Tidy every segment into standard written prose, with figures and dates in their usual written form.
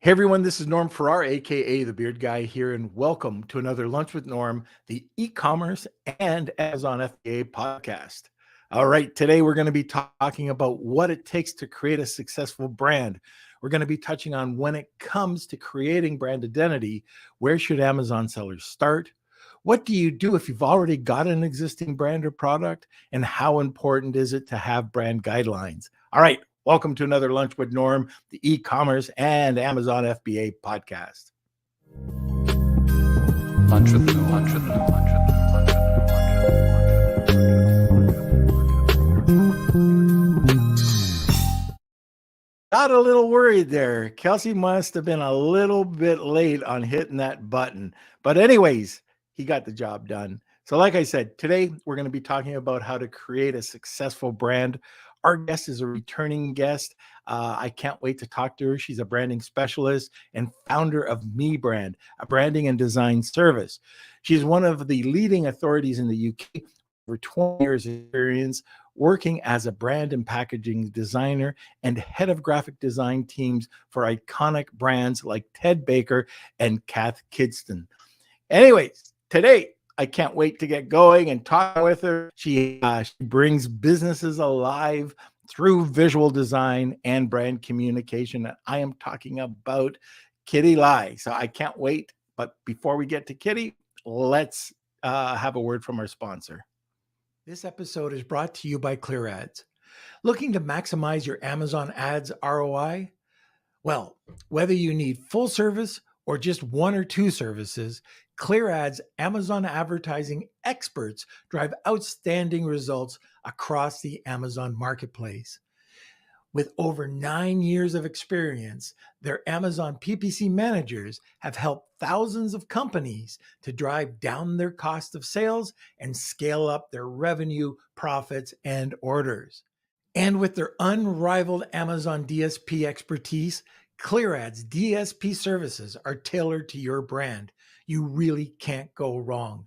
Hey everyone, this is Norm Farrar, aka the Beard Guy here, and welcome to another Lunch with Norm, the e-commerce and Amazon FBA podcast. All right, today we're going to be talking about what it takes to create a successful brand. We're going to be touching on when it comes to creating brand identity, where should Amazon sellers start? What do you do if you've already got an existing brand or product? And how important is it to have brand guidelines? All right, welcome to another Lunch with Norm, the e-commerce and Amazon FBA podcast. Lunch with Norm. Lunch with Norm. Lunch with Norm. Got a little worried there. Kelsey must have been a little bit late on hitting that button. But anyways, he got the job done. So like I said, today we're going to be talking about how to create a successful brand. Our guest is a returning guest. I can't wait to talk to her. She's a branding specialist and founder of Me Brand, a branding and design service. She's one of the leading authorities in the UK, over 20 years experience working as a brand and packaging designer and head of graphic design teams for iconic brands like Ted Baker and Cath Kidston. Anyways, today, I can't wait to get going and talk with her. She brings businesses alive through visual design and brand communication. I am talking about Kitty Lai. So I can't wait. But before we get to Kitty, let's have a word from our sponsor. This episode is brought to you by ClearAds. Looking to maximize your Amazon ads ROI? Well, whether you need full service or just one or two services, ClearAds Amazon advertising experts drive outstanding results across the Amazon marketplace. With over 9 years of experience, their Amazon PPC managers have helped thousands of companies to drive down their cost of sales and scale up their revenue, profits, and orders. And with their unrivaled Amazon DSP expertise, ClearAds DSP services are tailored to your brand. You really can't go wrong.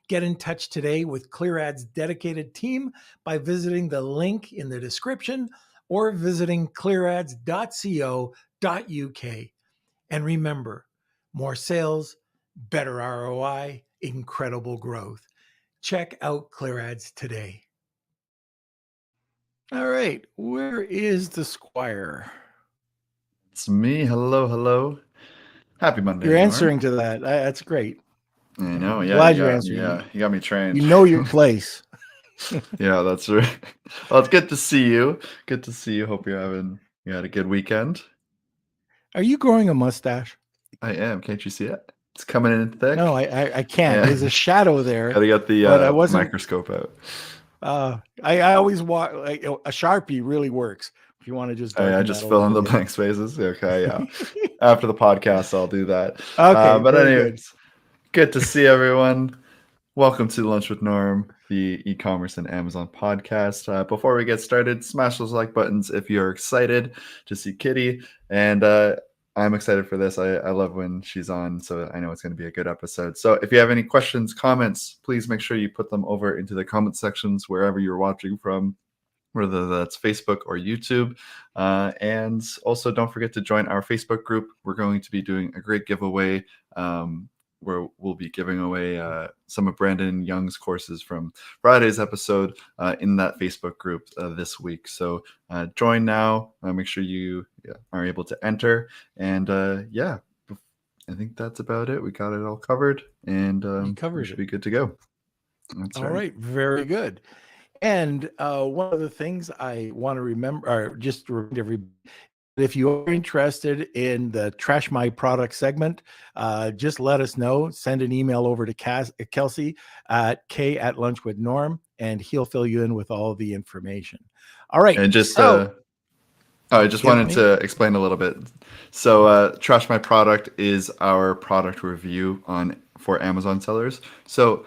Get in touch today with ClearAds' dedicated team by visiting the link in the description or visiting clearads.co.uk. And remember, more sales, better ROI, incredible growth. Check out ClearAds today. All right, where is the Squire? It's me. Hello, hello. Happy Monday. You're answering to that. That's great. I know. Yeah, Glad you're answering. Yeah, you got me trained. You know your place. Yeah, that's right. Well, it's good to see you. Good to see you. Hope you had a good weekend. Are you growing a mustache? I am. Can't you see it? It's coming in thick. No, I can't. Yeah. There's a shadow there. Gotta get the microscope out. I always walk like a Sharpie really works. If you want to just just fill in the blank spaces. Okay, yeah. After the podcast, I'll do that. Okay, but anyways, good to see everyone. Welcome to Lunch with Norm, the e-commerce and Amazon podcast. Before we get started, smash those like buttons if you're excited to see Kitty. And I'm excited for this. I love when she's on, so I know it's going to be a good episode. So if you have any questions, comments, please make sure you put them over into the comment sections wherever you're watching from, whether that's Facebook or YouTube. And also don't forget to join our Facebook group. We're going to be doing a great giveaway where we'll be giving away some of Brandon Young's courses from Friday's episode in that Facebook group this week. So join now. Make sure you are able to enter. And I think that's about it. We got it all covered, and we should be good to go. That's all right. Very good. And one of the things I want to remember, or just to remind everybody, if you are interested in the Trash My Product segment, just let us know. Send an email over to Kelsey at k@lunchwithnorm, and he'll fill you in with all the information. All right. And just I just wanted to explain a little bit. So Trash My Product is our product review for Amazon sellers. So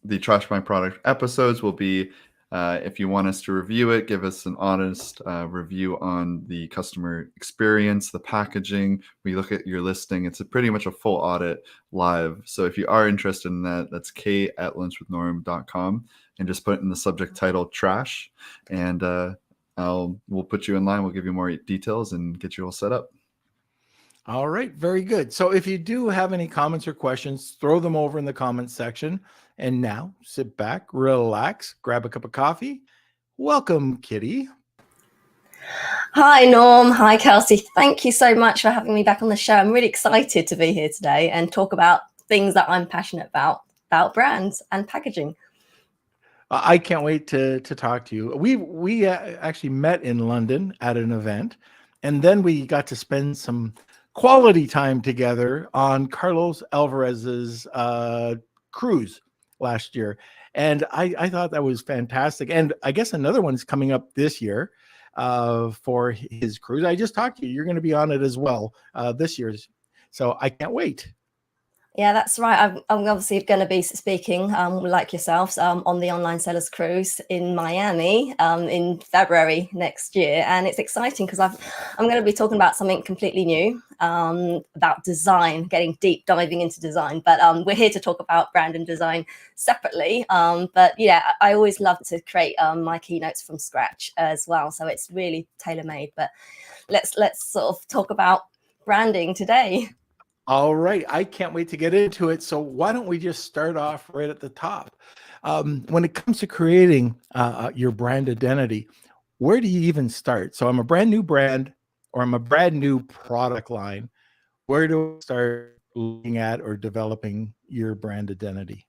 the Trash My Product episodes will be, if you want us to review it, give us an honest review on the customer experience, the packaging. We look at your listing. It's pretty much a full audit live. So if you are interested in that, that's k@lunchwithnorm.com, and just put in the subject title trash, and we'll put you in line. We'll give you more details and get you all set up. All right, very good. So if you do have any comments or questions, throw them over in the comments section. And now sit back, relax, grab a cup of coffee. Welcome, Kitty. Hi, Norm. Hi, Kelsey. Thank you so much for having me back on the show. I'm really excited to be here today and talk about things that I'm passionate about brands and packaging. I can't wait to talk to you. We actually met in London at an event, and then we got to spend some quality time together on Carlos Alvarez's cruise last year, and I thought that was fantastic. And I guess another one's coming up this year for his cruise. I just talked to you. You're going to be on it as well this year's, so I can't wait. Yeah, that's right. I'm obviously going to be speaking, like yourselves, on the Online Sellers Cruise in Miami in February next year. And it's exciting because I'm going to be talking about something completely new, about design, getting deep diving into design. But we're here to talk about brand and design separately. But yeah, I always love to create my keynotes from scratch as well. So it's really tailor-made. But let's sort of talk about branding today. All right. I can't wait to get into it. So why don't we just start off right at the top? When it comes to creating your brand identity, where do you even start? So I'm a brand new brand or I'm a brand new product line. Where do I start looking at or developing your brand identity?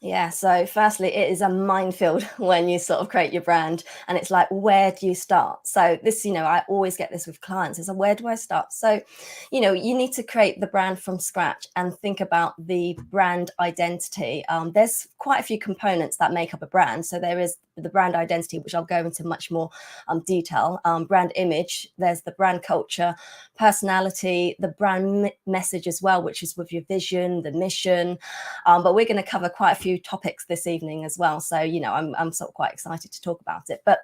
Yeah, so firstly, it is a minefield when you sort of create your brand, and it's like, where do you start? So this, I always get this with clients, is where do I start? So, you need to create the brand from scratch and think about the brand identity. There's quite a few components that make up a brand. So there is the brand identity, which I'll go into much more detail, brand image, there's the brand culture, personality, the brand message as well, which is with your vision, the mission. But we're going to cover quite a few topics this evening as well. So, I'm sort of quite excited to talk about it. But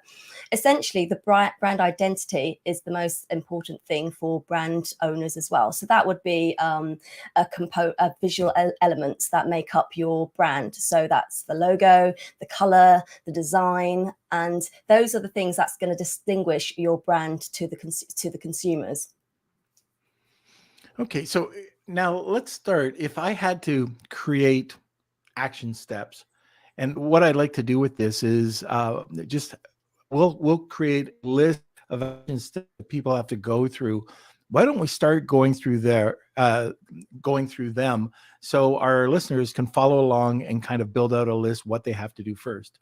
essentially, the brand identity is the most important thing for brand owners as well. So that would be a visual elements that make up your brand. So that's the logo, the color, the design, and those are the things that's going to distinguish your brand to the consumers. Okay, so now let's start. If I had to create action steps, and what I'd like to do with this is just we'll create a list of action steps that people have to go through. Why don't we start going through them so our listeners can follow along and kind of build out a list what they have to do first?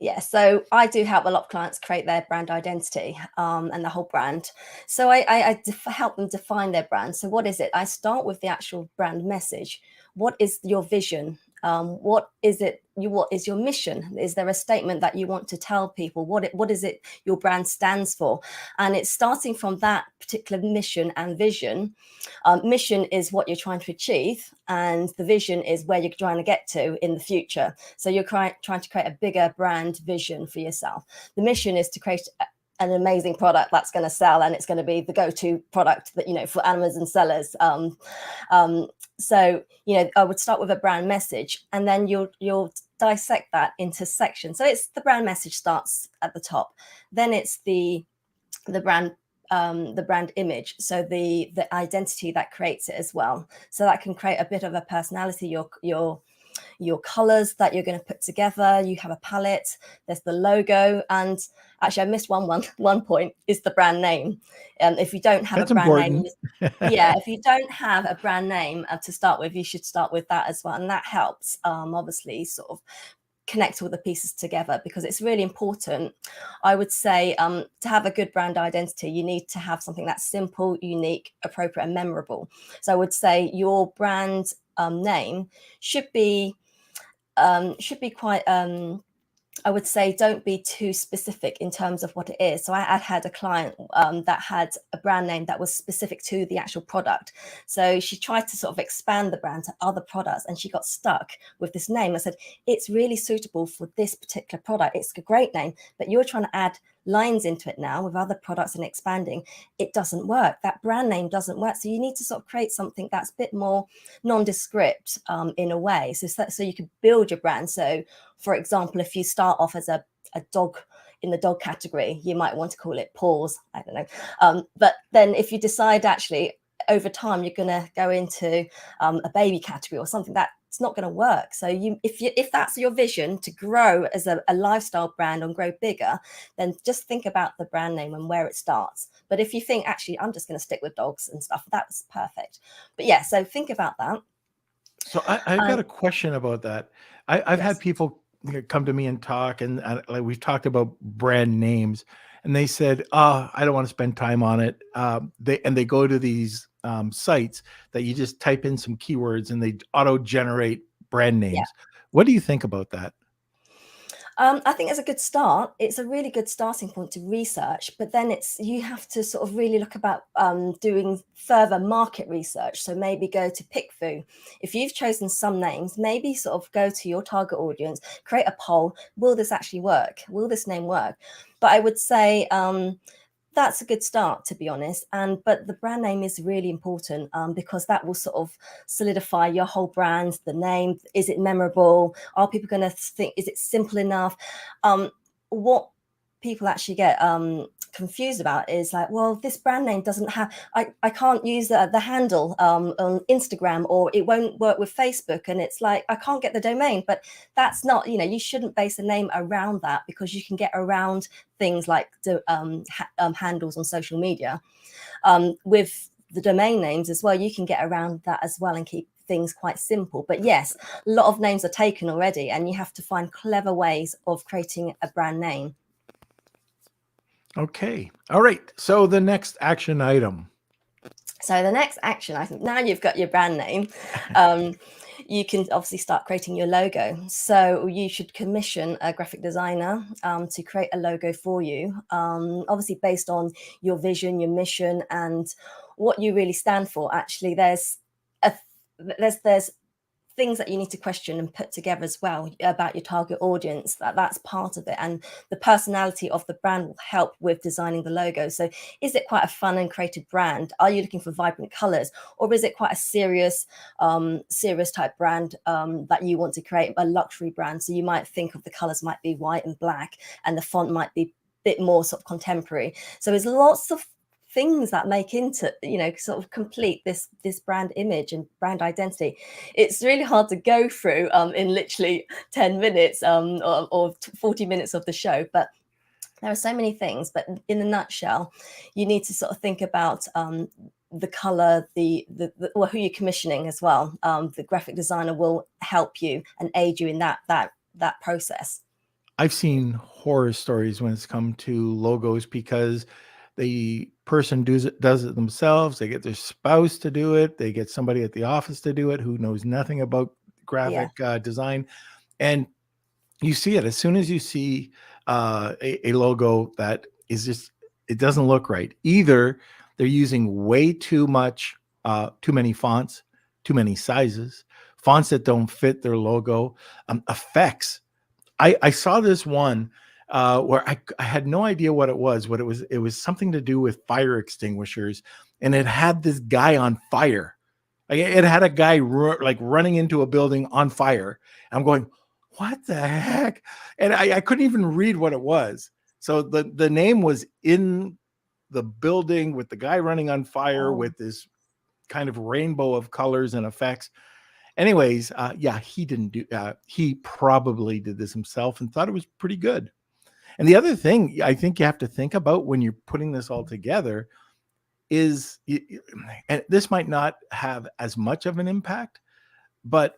Yeah, so I do help a lot of clients create their brand identity and the whole brand. So I help them define their brand. So what is it? I start with the actual brand message. What is your vision? What is it? What is your mission? Is there a statement that you want to tell people? What is it your brand stands for? And it's starting from that particular mission and vision. Mission is what you're trying to achieve, and the vision is where you're trying to get to in the future. So you're trying to create a bigger brand vision for yourself. The mission is to create an amazing product that's going to sell, and it's going to be the go-to product that for Amazon sellers. So I would start with a brand message, and then you'll dissect that into sections. So it's the brand message starts at the top, then it's the brand image, so the identity that creates it as well. So that can create a bit of a personality, your colors that you're going to put together. You have a palette, there's the logo, and actually I missed one point is the brand name. If you don't have That's a brand important. name, yeah, if you don't have a brand name to start with, you should start with that as well, and that helps obviously sort of connect all the pieces together, because it's really important. I would say to have a good brand identity, you need to have something that's simple, unique, appropriate, and memorable. So I would say your brand name should be quite I would say don't be too specific in terms of what it is. So I had a client that had a brand name that was specific to the actual product. So she tried to sort of expand the brand to other products, and she got stuck with this name. I said, it's really suitable for this particular product. It's a great name, but you're trying to add lines into it now with other products and expanding. It doesn't work. That brand name doesn't work. So you need to sort of create something that's a bit more nondescript in a way. So you can build your brand. So for example, if you start off as a dog in the dog category, you might want to call it Paws. I don't know. But then if you decide actually over time you're going to go into a baby category or something that's not going to work. So if that's your vision to grow as a lifestyle brand and grow bigger, then just think about the brand name and where it starts. But if you think, actually, I'm just going to stick with dogs and stuff, that's perfect. But yeah, so think about that. So I've got a question about that. I've had Yes. people come to me and talk, and like we've talked about brand names, and they said, "Oh, I don't want to spend time on it." They go to these sites that you just type in some keywords and they auto generate brand Yeah. names. What do you think about that? I think it's a good start. It's a really good starting point to research, but then you have to sort of really look about doing further market research. So maybe go to PickFu. If you've chosen some names, maybe sort of go to your target audience, create a poll. Will this actually work? Will this name work? But I would say that's a good start, to be honest. But the brand name is really important because that will sort of solidify your whole brand. The name, is it memorable? Are people going to think, is it simple enough? What people actually get confused about is like, well, this brand name doesn't have, I can't use the handle on Instagram, or it won't work with Facebook, and it's like I can't get the domain. But that's not, you shouldn't base a name around that, because you can get around things like the handles on social media. With the domain names as well, you can get around that as well and keep things quite simple. But yes, a lot of names are taken already, and you have to find clever ways of creating a brand name. Okay. All right. So the next action item. So the next action, I think, now you've got your brand name, you can obviously start creating your logo. So you should commission a graphic designer to create a logo for you, obviously based on your vision, your mission, and what you really stand for. Actually, there's things that you need to question and put together as well about your target audience. That's part of it, and the personality of the brand will help with designing the logo. So is it quite a fun and creative brand? Are you looking for vibrant colors, or is it quite a serious type brand that you want to create, a luxury brand? So you might think of the colors might be white and black, and the font might be a bit more sort of contemporary. So there's lots of things that make into, sort of complete this brand image and brand identity. It's really hard to go through in literally 10 minutes or 40 minutes of the show, but there are so many things. But in a nutshell, you need to sort of think about the color, well, who you're commissioning as well. The graphic designer will help you and aid you in that process. I've seen horror stories when it's come to logos, because the person does it themselves. They get their spouse to do it. They get somebody at the office to do it who knows nothing about graphic design. And you see it as soon as you see a logo that is just, it doesn't look right. Either they're using way too many fonts, too many sizes, fonts that don't fit their logo, effects. I saw this one where I had no idea what it was. It was something to do with fire extinguishers, and it had this guy on fire. Like, it had a guy running into a building on fire. I'm going, what the heck? And I couldn't even read what it was. So the name was in the building with the guy running on fire with this kind of rainbow of colors and effects. Anyways, he probably did this himself and thought it was pretty good. And the other thing I think you have to think about when you're putting this all together is, and this might not have as much of an impact, but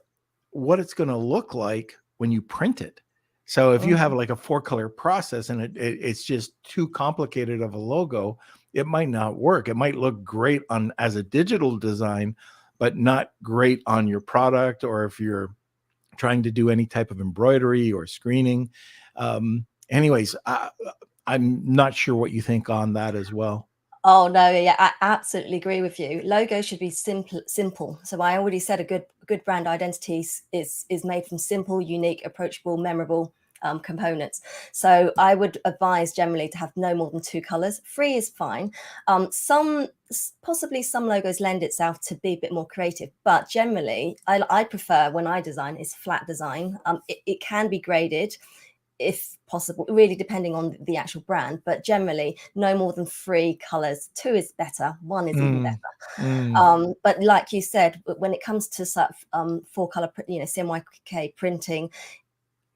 what it's going to look like when you print it. So if you have like a 4-color process and it's just too complicated of a logo, it might not work. It might look great as a digital design, but not great on your product, or if you're trying to do any type of embroidery or screening. Anyways, I'm not sure what you think on that as well. Oh no, yeah, I absolutely agree with you. Logo should be simple. So I already said a good brand identity is made from simple, unique, approachable, memorable components. So I would advise generally to have no more than 2 colors. 3 is fine. Possibly some logos lend itself to be a bit more creative, but generally I prefer, when I design, is flat design. It can be graded. if possible, really depending on the actual brand, but generally no more than 3 colors. 2 is better, 1 is even better. But like you said, when it comes to sort of 4-color, CMYK printing,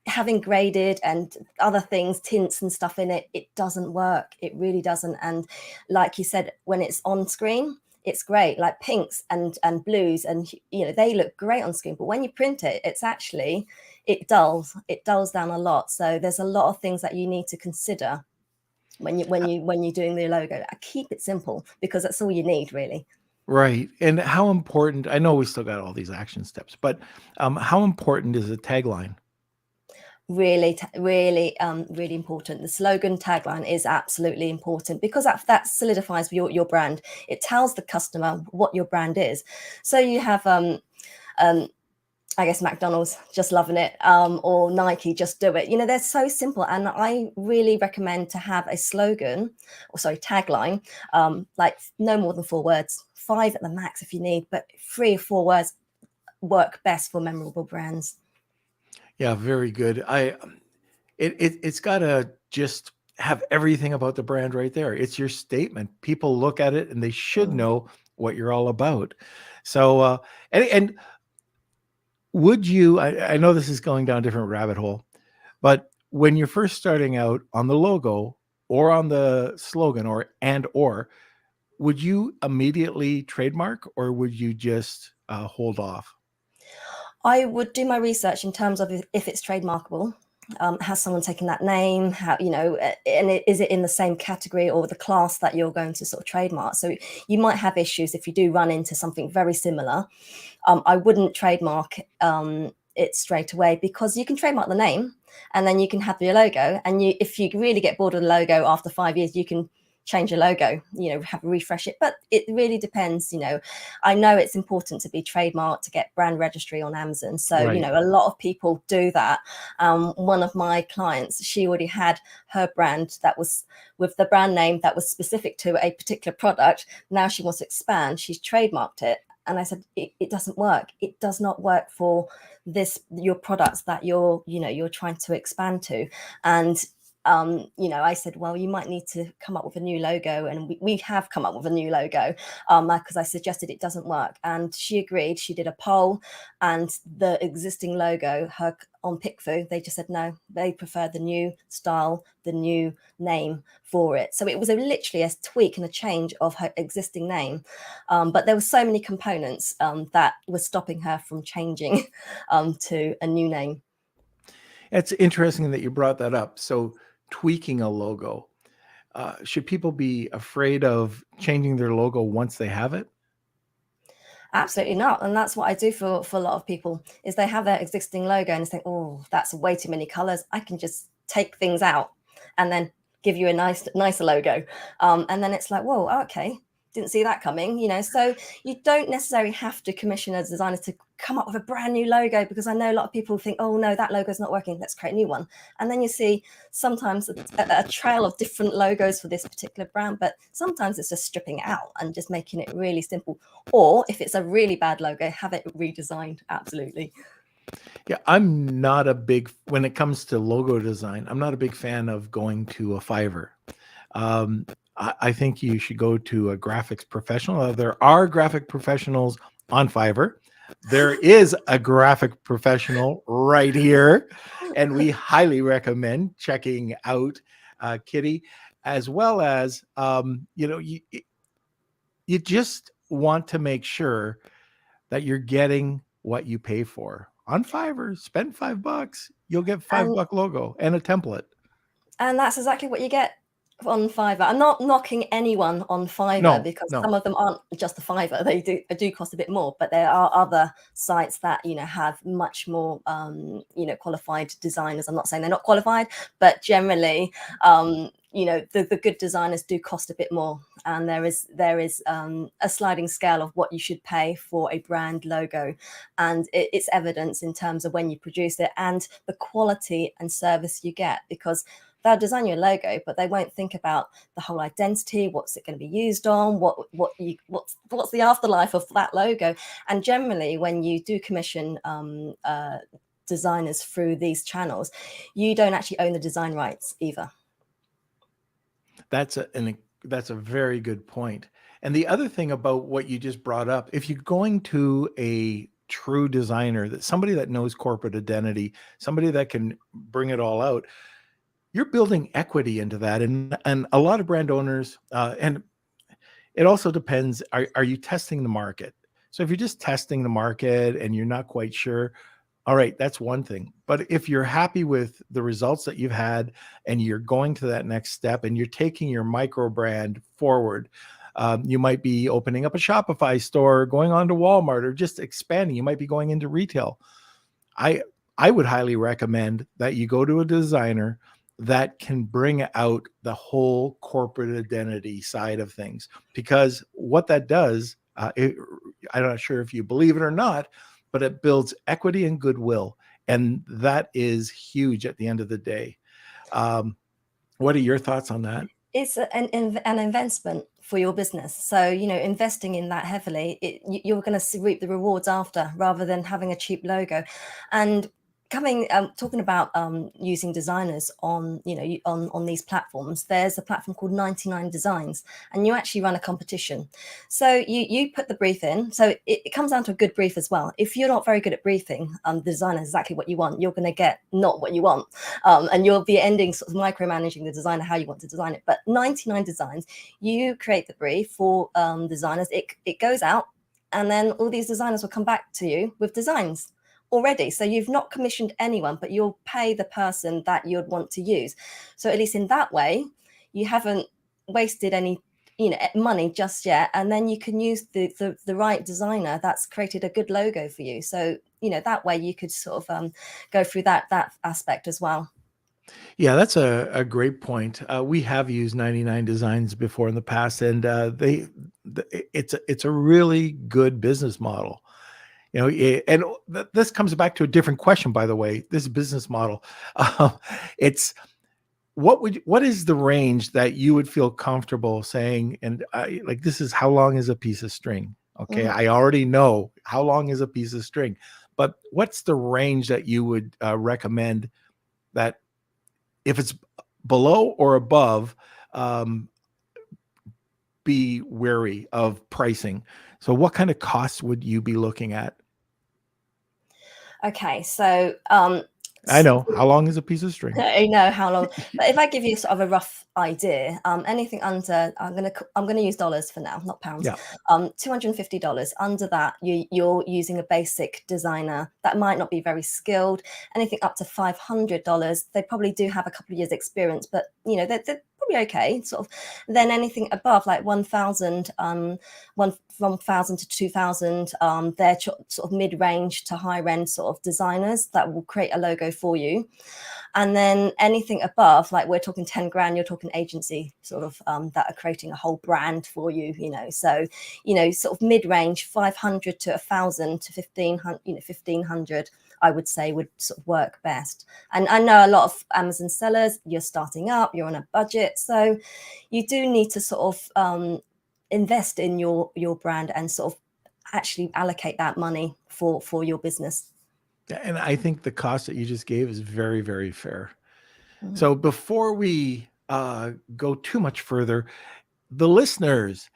having graded and other things, tints and stuff in it, it doesn't work. It really doesn't. And like you said, when it's on screen, it's great, like pinks and blues, and they look great on screen, but when you print it, it dulls down a lot. So there's a lot of things that you need to consider when you're doing the logo. Keep it simple, because that's all you need, really. Right. And how important, I know we still got all these action steps, but how important is a tagline? Really important. The slogan tagline is absolutely important, because that solidifies your brand. It tells the customer what your brand is. So you have I guess McDonald's, just loving it, or Nike, just do it. They're so simple. And I really recommend to have a tagline, like no more than 4 words, 5 at the max if you need, but 3 or 4 words work best for memorable brands. Yeah, very good. It's got to just have everything about the brand right there. It's your statement. People look at it and they should know what you're all about. So, and would you, I know this is going down a different rabbit hole, but when you're first starting out on the logo or on the slogan or would you immediately trademark, or would you just hold off? I would do my research in terms of if it's trademarkable. Has someone taken that name? How, and is it in the same category or the class that you're going to sort of trademark? So you might have issues if you do run into something very similar. I wouldn't trademark it straight away, because you can trademark the name and then you can have your logo. And if you really get bored of the logo after 5 years, you can change your logo, refresh it. But it really depends. I know it's important to be trademarked to get brand registry on Amazon. So, Right. A lot of people do that. One of my clients, she already had her brand that was with the brand name that was specific to a particular product. Now she wants to expand. She's trademarked it. And I said, it doesn't work. It does not work for your products that you're trying to expand to. And I said, well, you might need to come up with a new logo. And we have come up with a new logo, because I suggested it doesn't work. And she agreed. She did a poll, and the existing logo, on PicFu, they just said no, they prefer the new style, the new name for it. So it was literally a tweak and a change of her existing name. But there were so many components that were stopping her from changing to a new name. It's interesting that you brought that up. So tweaking a logo, should people be afraid of changing their logo once they have it? Absolutely not. And that's what I do for a lot of people, is they have their existing logo and think, oh, that's way too many colors. I can just take things out and then give you a nicer logo. And then it's like, whoa, okay, didn't see that coming, So you don't necessarily have to commission a designer to come up with a brand new logo, because I know a lot of people think, oh no, that logo is not working, let's create a new one. And then you see sometimes a trail of different logos for this particular brand, but sometimes it's just stripping it out and just making it really simple. Or if it's a really bad logo, have it redesigned. Absolutely. Yeah, when it comes to logo design, I'm not a big fan of going to a Fiverr. I think you should go to a graphics professional. There are graphic professionals on Fiverr. There is a graphic professional right here, and we highly recommend checking out Kitty, as well as you just want to make sure that you're getting what you pay for. On Fiverr, spend $5, you'll get $5 logo and a template. And that's exactly what you get on Fiverr. I'm not knocking anyone on Fiverr, because some of them aren't just a Fiverr. They do cost a bit more, but there are other sites that have much more qualified designers. I'm not saying they're not qualified, but generally the good designers do cost a bit more, and there is a sliding scale of what you should pay for a brand logo, and it's evidence in terms of when you produce it and the quality and service you get, because they'll design your logo, but they won't think about the whole identity. What's it going to be used on? What's the afterlife of that logo? And generally, when you do commission designers through these channels, you don't actually own the design rights either. That's a very good point. And the other thing about what you just brought up, if you're going to a true designer, that somebody that knows corporate identity, somebody that can bring it all out, you're building equity into that. And a lot of brand owners, and it also depends, are you testing the market? So if you're just testing the market and you're not quite sure, all right, that's one thing. But if you're happy with the results that you've had and you're going to that next step and you're taking your micro brand forward, you might be opening up a Shopify store, going on to Walmart, or just expanding. You might be going into retail. I would highly recommend that you go to a designer that can bring out the whole corporate identity side of things, because what that does, I'm not sure if you believe it or not, but it builds equity and goodwill. And that is huge at the end of the day. What are your thoughts on that? It's an investment for your business. So, investing in that heavily, you're going to reap the rewards after, rather than having a cheap logo. And talking about using designers on these platforms, there's a platform called 99 Designs, and you actually run a competition. So you put the brief in. So it comes down to a good brief as well. If you're not very good at briefing the designer exactly what you want, you're going to get not what you want, and you'll be ending sort of micromanaging the designer how you want to design it. But 99 Designs, you create the brief for designers. It goes out, and then all these designers will come back to you with designs already. So you've not commissioned anyone, but you'll pay the person that you'd want to use. So at least in that way, you haven't wasted any money just yet, and then you can use the right designer that's created a good logo for you. So that way you could sort of go through that aspect as well. Yeah, that's a great point. We have used 99 Designs before in the past, and it's a really good business model. And this comes back to a different question, by the way. This business model, it's what is the range that you would feel comfortable saying? And like, this is how long is a piece of string? Okay, I already know how long is a piece of string, but what's the range that you would recommend that if it's below or above, be wary of pricing? So what kind of costs would you be looking at? Okay, so I know how long is a piece of string. I know how long, but if I give you sort of a rough idea, anything under, I'm gonna use dollars for now, not pounds. Yeah. $250. Under that, you're using a basic designer that might not be very skilled. Anything up to $500, they probably do have a couple of years experience, but they're probably okay. Sort of. Then anything above like 1,000, 1,000 to 2,000, they're sort of mid-range to high-end sort of designers that will create a logo for you. And then anything above, like we're talking 10 grand, you're talking agency sort of that are creating a whole brand for you. So sort of mid-range, 500 to 1,000 to 1,500, 1,500. I would say would sort of work best. And I know a lot of Amazon sellers, you're starting up, you're on a budget, so you do need to sort of invest in your brand and sort of actually allocate that money for your business. And I think the cost that you just gave is very, very fair. Mm-hmm. So before we go too much further, the listeners,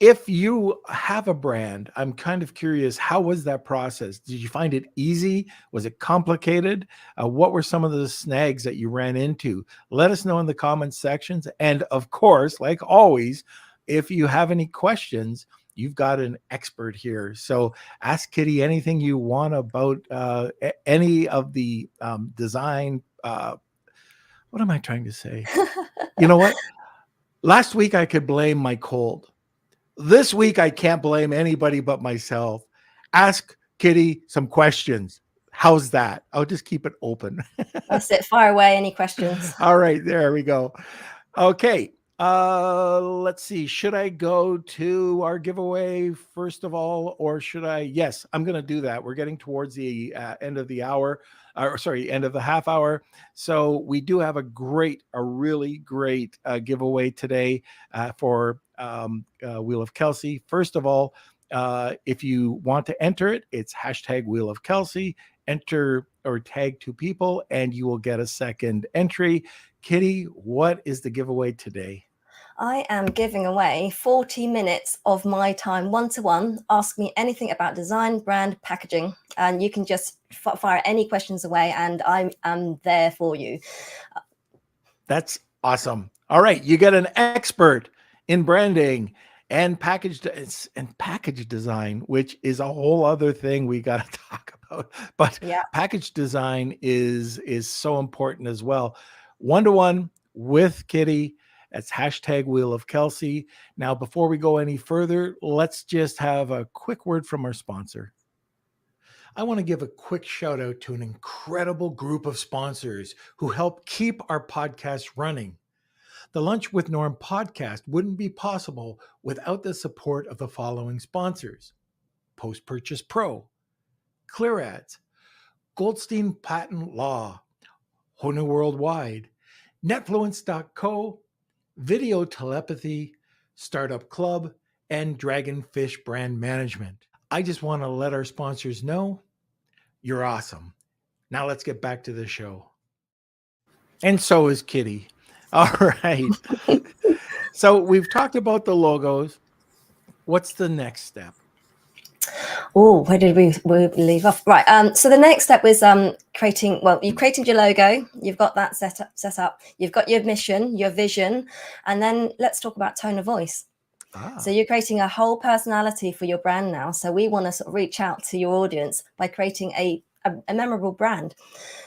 if you have a brand, I'm kind of curious, how was that process? Did you find it easy? Was it complicated? What were some of the snags that you ran into? Let us know in the comments sections. And of course, like always, if you have any questions, you've got an expert here. So ask Kitty anything you want about any of the design. What am I trying to say? You know what? Last week I could blame my cold. This week, I can't blame anybody but myself. Ask Kitty some questions. How's that? I'll just keep it open. That's it. Fire away. Any questions? All right. There we go. Okay. Let's see. Should I go to our giveaway first of all, or should I? Yes, I'm going to do that. We're getting towards the end of the hour. End of the half hour. So we do have a really great giveaway today for Wheel of Kelsey. First of all, if you want to enter it, it's hashtag Wheel of Kelsey. enter or tag 2 people, and you will get a second entry. Kitty, what is the giveaway today? I am giving away 40 minutes of my time one-to-one. Ask me anything about design, brand, packaging, and you can just fire any questions away, and I am there for you. That's awesome. All right, you get an expert in branding and package design, which is a whole other thing we got to talk about. But Yeah. package design is so important as well. One-to-one with Kitty. That's hashtag Wheel of Kelsey. Now, before we go any further, let's just have a quick word from our sponsor. I want to give a quick shout out to an incredible group of sponsors who help keep our podcast running. The Lunch with Norm podcast wouldn't be possible without the support of the following sponsors: Post Purchase Pro, Clear Ads, Goldstein Patent Law, Honu Worldwide, Netfluence.co, Video Telepathy, Startup Club, and Dragonfish Brand Management. I just want to let our sponsors know you're awesome. Now let's get back to the show. And so is Kitty. All right. So we've talked about the logos. What's the next step? Oh, where did we leave off? Right. So the next step was creating. Well, you've created your logo. You've got that set up. You've got your mission, your vision, and then let's talk about tone of voice. So you're creating a whole personality for your brand now. So we want to sort of reach out to your audience by creating a memorable brand.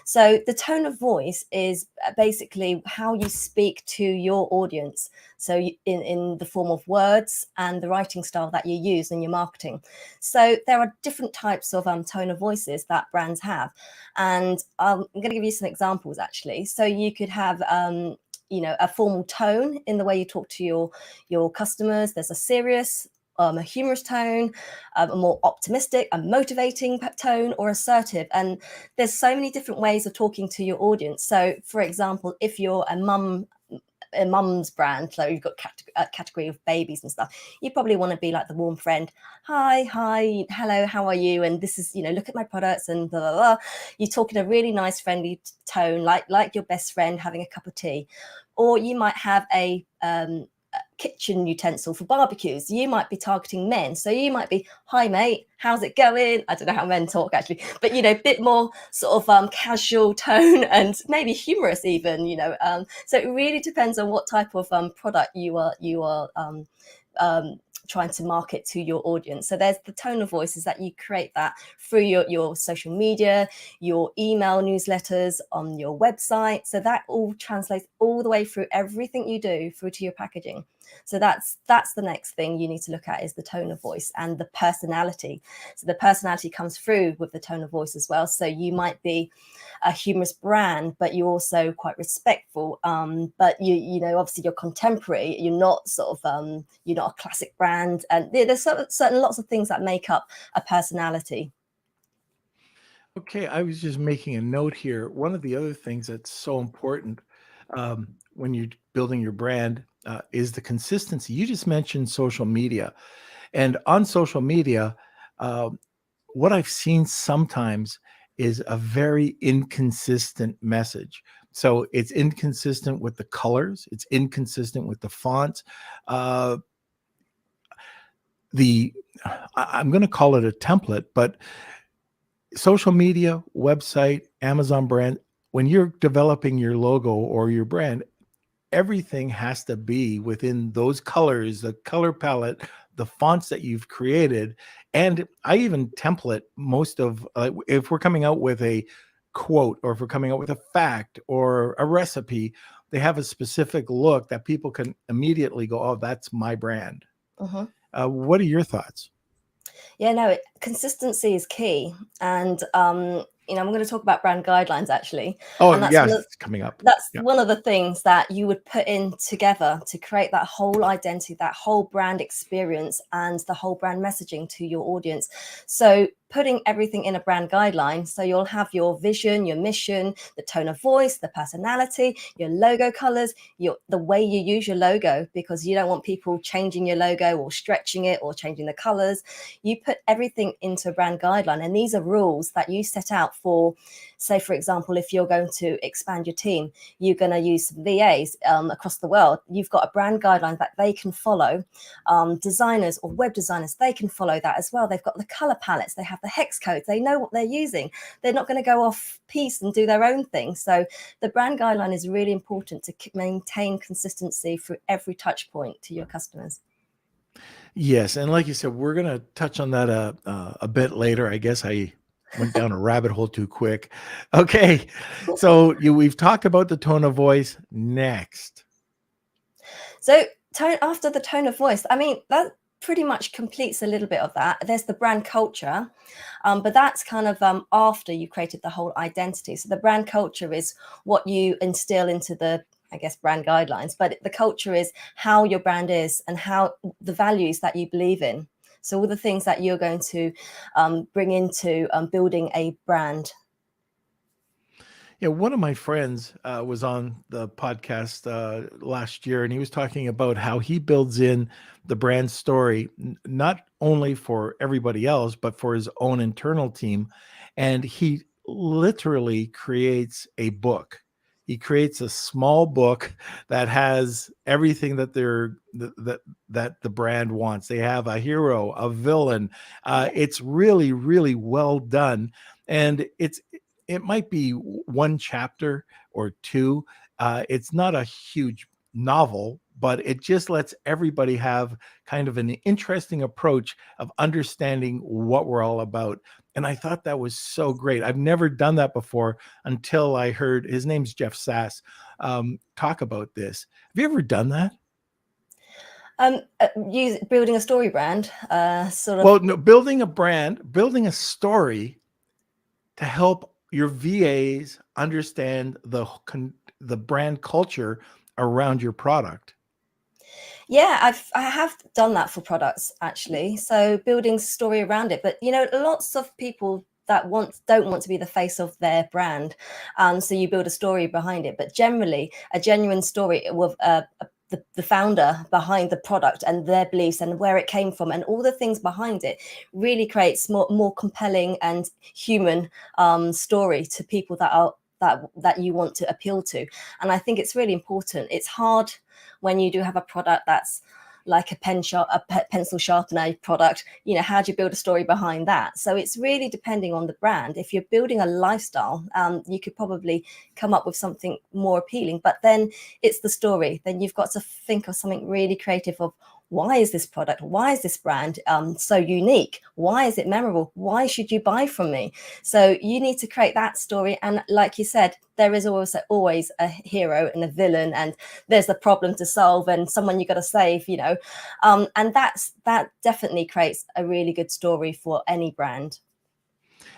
So the tone of voice is basically how you speak to your audience. So in the form of words and the writing style that you use in your marketing. So there are different types of tone of voices that brands have. And I'm going to give you some examples, actually. So you could have a formal tone in the way you talk to your customers. There's a serious, a humorous tone, a more optimistic, a motivating tone, or assertive. And there's so many different ways of talking to your audience. So, for example, if you're a mum's brand, so you've got a category of babies and stuff, you probably want to be like the warm friend. Hi, hello, how are you? And this is, look at my products and blah, blah, blah. You talk in a really nice, friendly tone, like your best friend having a cup of tea. Or you might have a kitchen utensil for barbecues. You might be targeting men. So you might be, hi, mate, how's it going? I don't know how men talk, actually, but, a bit more sort of casual tone and maybe humorous even, so it really depends on what type of product you are trying to market to your audience. So there's the tone of voices that you create that through your social media, your email newsletters, on your website. So that all translates all the way through everything you do through to your packaging. So that's the next thing you need to look at, is the tone of voice and the personality. So the personality comes through with the tone of voice as well. So you might be a humorous brand, but you're also quite respectful. But you obviously you're contemporary. You're not sort of you're not a classic brand, and there's certain lots of things that make up a personality. Okay, I was just making a note here. One of the other things that's so important when you're building your brand is the consistency. You just mentioned social media. And on social media, what I've seen sometimes is a very inconsistent message. So it's inconsistent with the colors. It's inconsistent with the fonts. I'm going to call it a template, but social media, website, Amazon brand, when you're developing your logo or your brand, everything has to be within those colors, the color palette, the fonts that you've created. And I even template most of, if we're coming out with a quote, or if we're coming out with a fact or a recipe, they have a specific look that people can immediately go, oh, that's my brand. What are your thoughts? Yeah, no, consistency is key. And, I'm going to talk about brand guidelines, actually. Oh, and yeah, it's coming up. That's one of the things that you would put in together to create that whole identity, that whole brand experience, and the whole brand messaging to your audience. So putting everything in a brand guideline. So you'll have your vision, your mission, the tone of voice, the personality, your logo colors, the way you use your logo, because you don't want people changing your logo or stretching it or changing the colors. You put everything into a brand guideline, and these are rules that you set out for. Say, for example, if you're going to expand your team, you're going to use VAs across the world. You've got a brand guideline that they can follow. Designers or web designers, they can follow that as well. They've got the color palettes, they have the hex codes, they know what they're using. They're not going to go off piece and do their own thing. So the brand guideline is really important to maintain consistency through every touch point to your customers. Yes, and like you said, we're going to touch on that a bit later. I guess I went down a rabbit hole too quick. Okay, so we've talked about the tone of voice. Next. So after the tone of voice, I mean, that pretty much completes a little bit of that. There's the brand culture, but that's kind of after you created the whole identity. So the brand culture is what you instill into the, I guess, brand guidelines, but the culture is how your brand is and how the values that you believe in. So all the things that you're going to bring into building a brand. Yeah, one of my friends was on the podcast last year, and he was talking about how he builds in the brand story, not only for everybody else, but for his own internal team. And he literally creates a book. He creates a small book that has everything that that the brand wants. They have a hero, a villain. It's really, really well done, and it might be one chapter or two. It's not a huge novel, but it just lets everybody have kind of an interesting approach of understanding what we're all about. And I thought that was so great. I've never done that before until I heard, his name's Jeff Sass, talk about this. Have you ever done that? Building a story brand, sort of. Well, no, building a brand, building a story to help your VAs understand the brand culture around your product. Yeah, I have done that for products, actually. So building story around it. But, lots of people that don't want to be the face of their brand. So you build a story behind it. But generally, a genuine story with the founder behind the product and their beliefs and where it came from and all the things behind it really creates more compelling and human story to people that you want to appeal to. And I think it's really important. It's hard when you do have a product that's like a pencil sharpener product. How do you build a story behind that? So it's really depending on the brand. If you're building a lifestyle, you could probably come up with something more appealing, but then it's the story. Then you've got to think of something really creative of, why is this product, why is this brand so unique? Why is it memorable? Why should you buy from me? So you need to create that story. And like you said, there is always a hero and a villain, and there's a problem to solve and someone you got to save, and that definitely creates a really good story for any brand.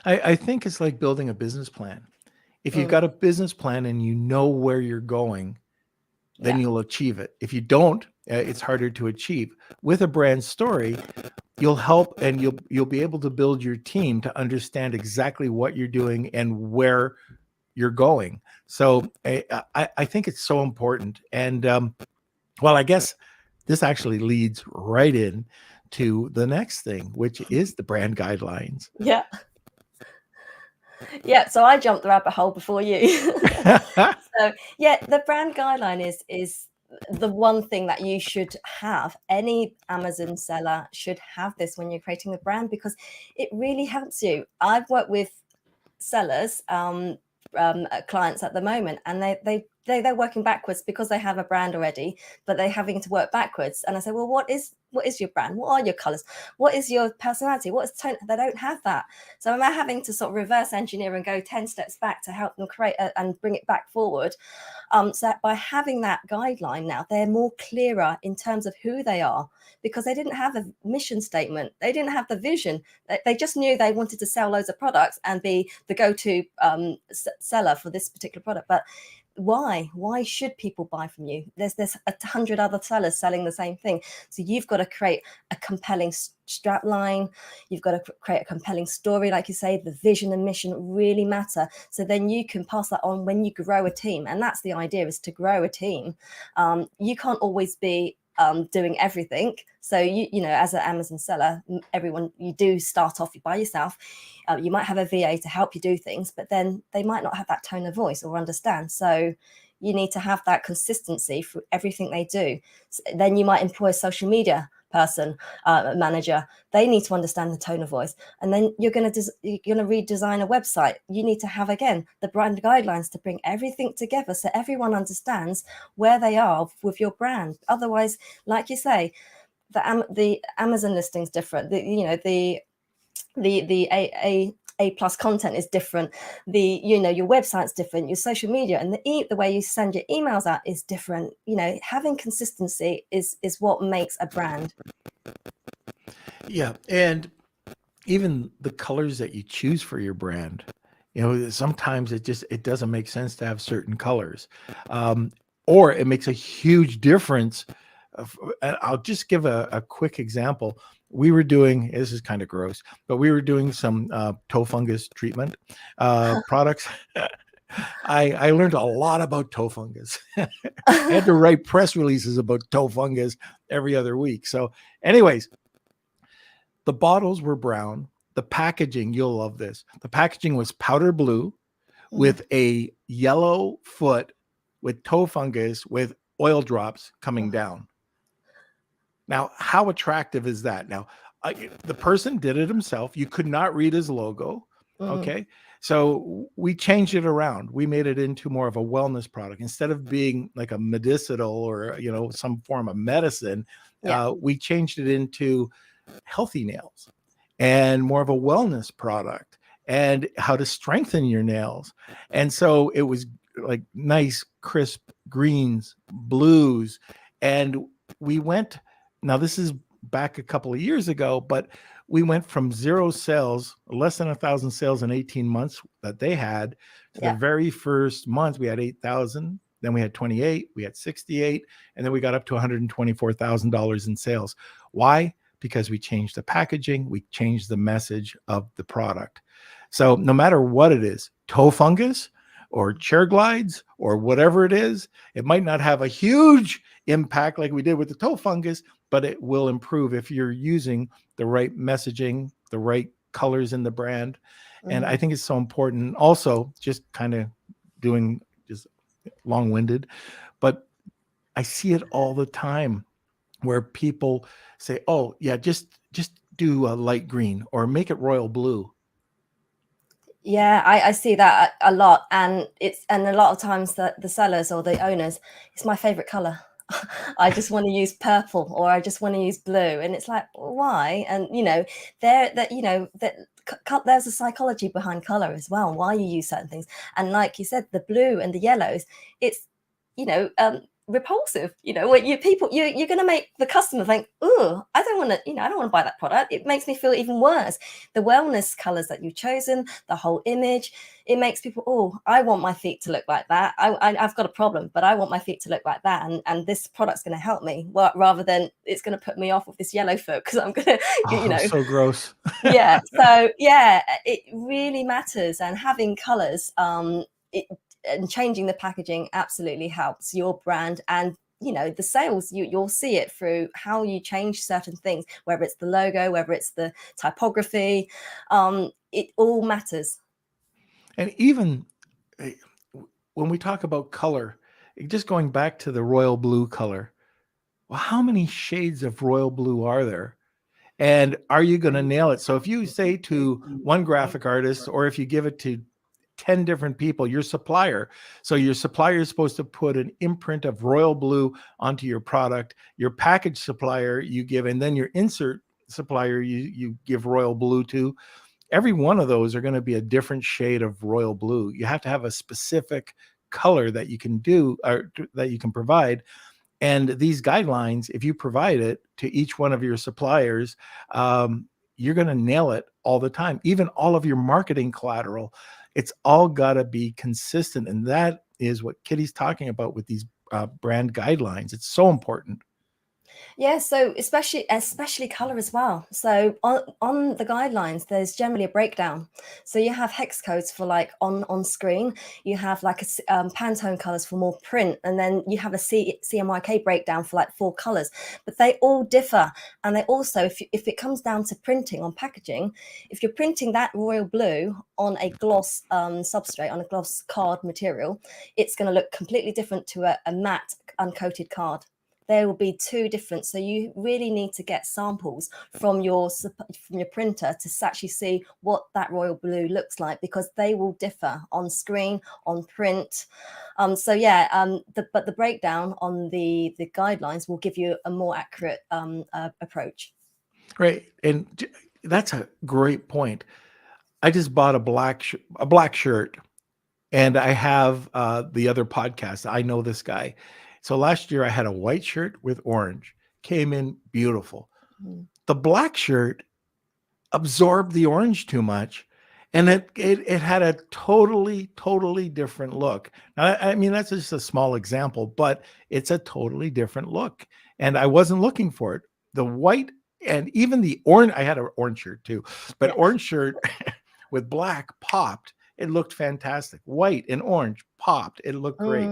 I think it's like building a business plan. If you've got a business plan and you know where you're going, then you'll achieve it. If you don't, it's harder to achieve. With a brand story, you'll help, and you'll be able to build your team to understand exactly what you're doing and where you're going. So I think it's so important. And well, I guess this actually leads right in to the next thing, which is the brand guidelines. Yeah. So I jumped the rabbit hole before you. So the brand guideline is the one thing that you should have. Any Amazon seller should have this when you're creating a brand, because it really helps you. I've worked with sellers, clients at the moment, and they're working backwards because they have a brand already, but they're having to work backwards. And I say, well, what is your brand? What are your colors? What is your personality? What is tone? They don't have that. So am I having to sort of reverse engineer and go 10 steps back to help them create and bring it back forward? So by having that guideline now, they're more clearer in terms of who they are, because they didn't have a mission statement. They didn't have the vision. They just knew they wanted to sell loads of products and be the go-to seller for this particular product. But why should people buy from you? There's 100 other sellers selling the same thing. So you've got to create a compelling strap line. You've got to create a compelling story, like you say. The vision and mission really matter. So then you can pass that on when you grow a team. And that's the idea, is to grow a team. You can't always be doing everything. So you know, as an Amazon seller, everyone, you do start off by yourself. You might have a VA to help you do things, but then they might not have that tone of voice or understand. So you need to have that consistency for everything they do. So then you might employ a social media person, manager. They need to understand the tone of voice. And then you're going to redesign a website. You need to have, again, the brand guidelines to bring everything together so everyone understands where they are with your brand. Otherwise, like you say, the Amazon listing's different. The A plus content is different. Your website's different. Your social media and the way you send your emails out is different. You know, having consistency is what makes a brand. Yeah, and even the colors that you choose for your brand, you know, sometimes it doesn't make sense to have certain colors, or it makes a huge difference. I'll just give a quick example. We were doing, this is kind of gross, but we were doing some toe fungus treatment products. I learned a lot about toe fungus. I had to write press releases about toe fungus every other week. So anyways, the bottles were brown. The packaging, you'll love this. The packaging was powder blue with a yellow foot with toe fungus with oil drops coming down. Now, how attractive is that? Now, the person did it himself. You could not read his logo. Okay. So we changed it around. We made it into more of a wellness product. Instead of being like a medicinal or, you know, some form of medicine, we changed it into healthy nails and more of a wellness product and how to strengthen your nails. And so it was like nice, crisp greens, blues. And we went, now this is back a couple of years ago, but we went from 0 sales, less than 1,000 sales in 18 months that they had, to the very first month we had 8,000. Then we had 28, we had 68, and then we got up to $124,000 in sales. Why? Because we changed the packaging, we changed the message of the product. So no matter what it is, toe fungus or chair glides or whatever it is, it might not have a huge impact like we did with the toe fungus, but it will improve if you're using the right messaging, the right colors in the brand. And I think it's so important. Also, just kind of doing just long-winded, but I see it all the time where people say, oh yeah, just do a light green or make it royal blue. Yeah, I see that a lot. And a lot of times the sellers or the owners, it's my favorite color. I just want to use purple or I just want to use blue. And it's like, why? And, you know, there's a psychology behind color as well, why you use certain things. And like you said, the blue and the yellows, it's, you know, repulsive. You know, when you're going to make the customer think, oh, I don't want to buy that product. It makes me feel even worse. The wellness colors that you've chosen, the whole image, it makes people, oh, I want my feet to look like that. I've got a problem, but I want my feet to look like that. And this product's going to help me, rather than it's going to put me off with this yellow foot because I'm going to, so gross. Yeah. So yeah, it really matters. And having colors, and changing the packaging absolutely helps your brand. And you know, the sales, you'll see it through how you change certain things, whether it's the logo, whether it's the typography, it all matters. And even when we talk about color, just going back to the royal blue color, well, how many shades of royal blue are there? And are you going to nail it? So if you say to one graphic artist, or if you give it to 10 different people, your supplier. So your supplier is supposed to put an imprint of royal blue onto your product. Your package supplier you give, and then your insert supplier you give royal blue to. Every one of those are going to be a different shade of royal blue. You have to have a specific color that you can do, or that you can provide. And these guidelines, if you provide it to each one of your suppliers, you're going to nail it all the time. Even all of your marketing collateral, it's all got to be consistent. And that is what Kitty's talking about with these brand guidelines. It's so important. Yeah, so especially color as well. So on the guidelines, there's generally a breakdown. So you have hex codes for like on screen. You have like Pantone colors for more print, and then you have a CMYK breakdown for like 4 colors. But they all differ, and they also, if it comes down to printing on packaging, if you're printing that royal blue on a gloss substrate, on a gloss card material, it's going to look completely different to a matte uncoated card. There will be 2 different. So you really need to get samples from your printer to actually see what that royal blue looks like, because they will differ on screen, on print. So yeah, but the breakdown on the guidelines will give you a more accurate approach. Right. And that's a great point. I just bought a black shirt, and I have the other podcast. I know this guy. So last year I had a white shirt with orange, came in beautiful. The black shirt absorbed the orange too much, and it had a totally different look. Now, I mean, that's just a small example, but it's a totally different look, and I wasn't looking for it. The white and even the orange, I had an orange shirt too, but orange shirt with black popped. It looked fantastic. White and orange popped. It looked great.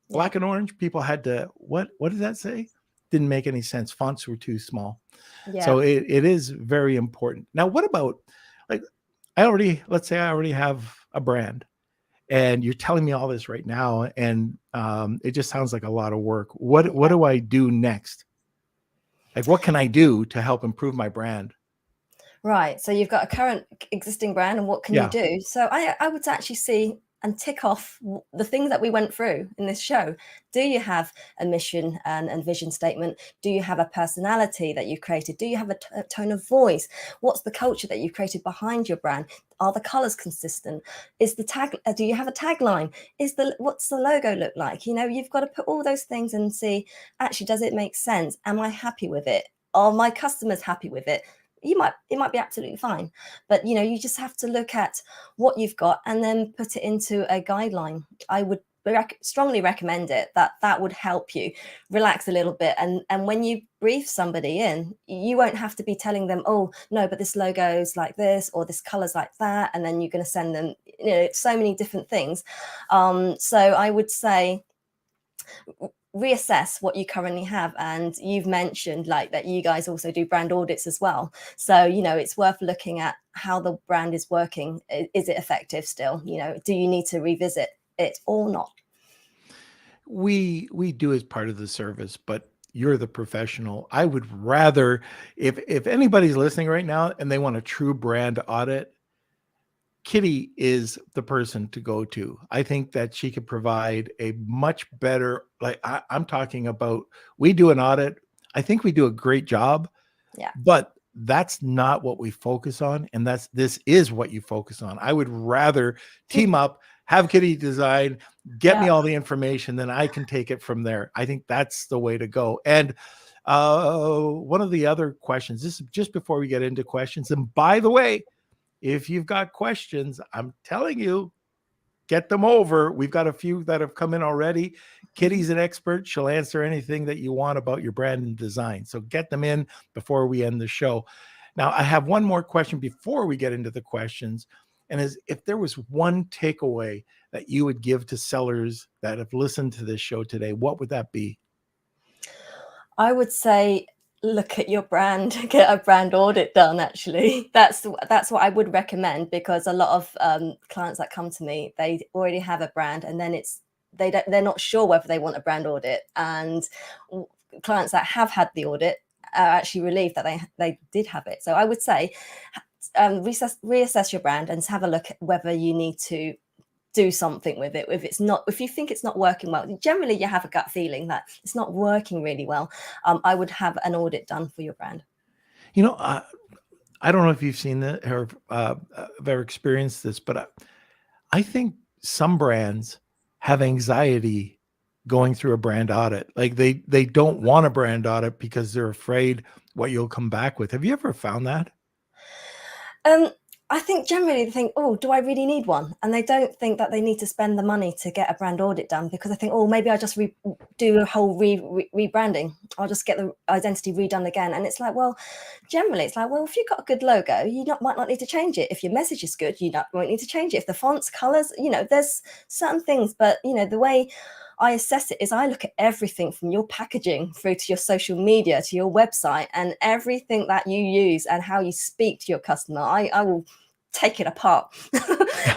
Black and orange, people had to, what does that say? Didn't make any sense. Fonts were too small. Yeah. So it is very important. Now, what about, like, let's say I already have a brand, and you're telling me all this right now, and it just sounds like a lot of work. What do I do next? Like, what can I do to help improve my brand? Right. So you've got a current existing brand, and what can you do? So I would actually see and tick off the things that we went through in this show. Do you have a mission and vision statement? Do you have a personality that you created? Do you have a tone of voice? What's the culture that you created behind your brand? Are the colors consistent? Is the tag? Do you have a tagline? What's the logo look like? You know, you've got to put all those things and see, actually, does it make sense? Am I happy with it? Are my customers happy with it? It might be absolutely fine, but you know, you just have to look at what you've got and then put it into a guideline. I would strongly recommend it. That would help you relax a little bit, and when you brief somebody in, you won't have to be telling them, oh no, but this logo's like this or this color's like that, and then you're going to send them, you know, so many different things. So I would say reassess what you currently have. And you've mentioned like that you guys also do brand audits as well, so you know, it's worth looking at how the brand is working. Is it effective still? You know, do you need to revisit it or not? We do as part of the service, but you're the professional. I would rather, if anybody's listening right now and they want a true brand audit, Kitty is the person to go to. I think that she could provide a much better, like I'm talking about, we do an audit. I think we do a great job, but that's not what we focus on. And this is what you focus on. I would rather team up, have Kitty design, get me all the information, then I can take it from there. I think that's the way to go. And one of the other questions, this is just before we get into questions. And by the way, if you've got questions, I'm telling you, get them over. We've got a few that have come in already. Kitty's an expert. She'll answer anything that you want about your brand and design. So get them in before we end the show. Now, I have one more question before we get into the questions. And is, if there was one takeaway that you would give to sellers that have listened to this show today, what would that be? I would say, look at your brand, get a brand audit done. Actually, that's what I would recommend, because a lot of clients that come to me, they already have a brand, and then they're not sure whether they want a brand audit. And clients that have had the audit are actually relieved that they did have it. So I would say reassess your brand and have a look at whether you need to do something with it. If you think it's not working well, generally you have a gut feeling that it's not working really well, I would have an audit done for your brand. You know, I don't know if you've seen that or ever experienced this, but I think some brands have anxiety going through a brand audit. Like they don't want a brand audit because they're afraid what you'll come back with. Have you ever found that? I think generally they think, oh, do I really need one? And they don't think that they need to spend the money to get a brand audit done, because I think, oh, maybe I just do a whole rebranding. I'll just get the identity redone again. And it's like, well, generally it's like, well, if you've got a good logo, you might not need to change it. If your message is good, won't need to change it. If the fonts, colors, there's certain things, but the way I assess it is I look at everything from your packaging through to your social media, to your website, and everything that you use and how you speak to your customer. I will take it apart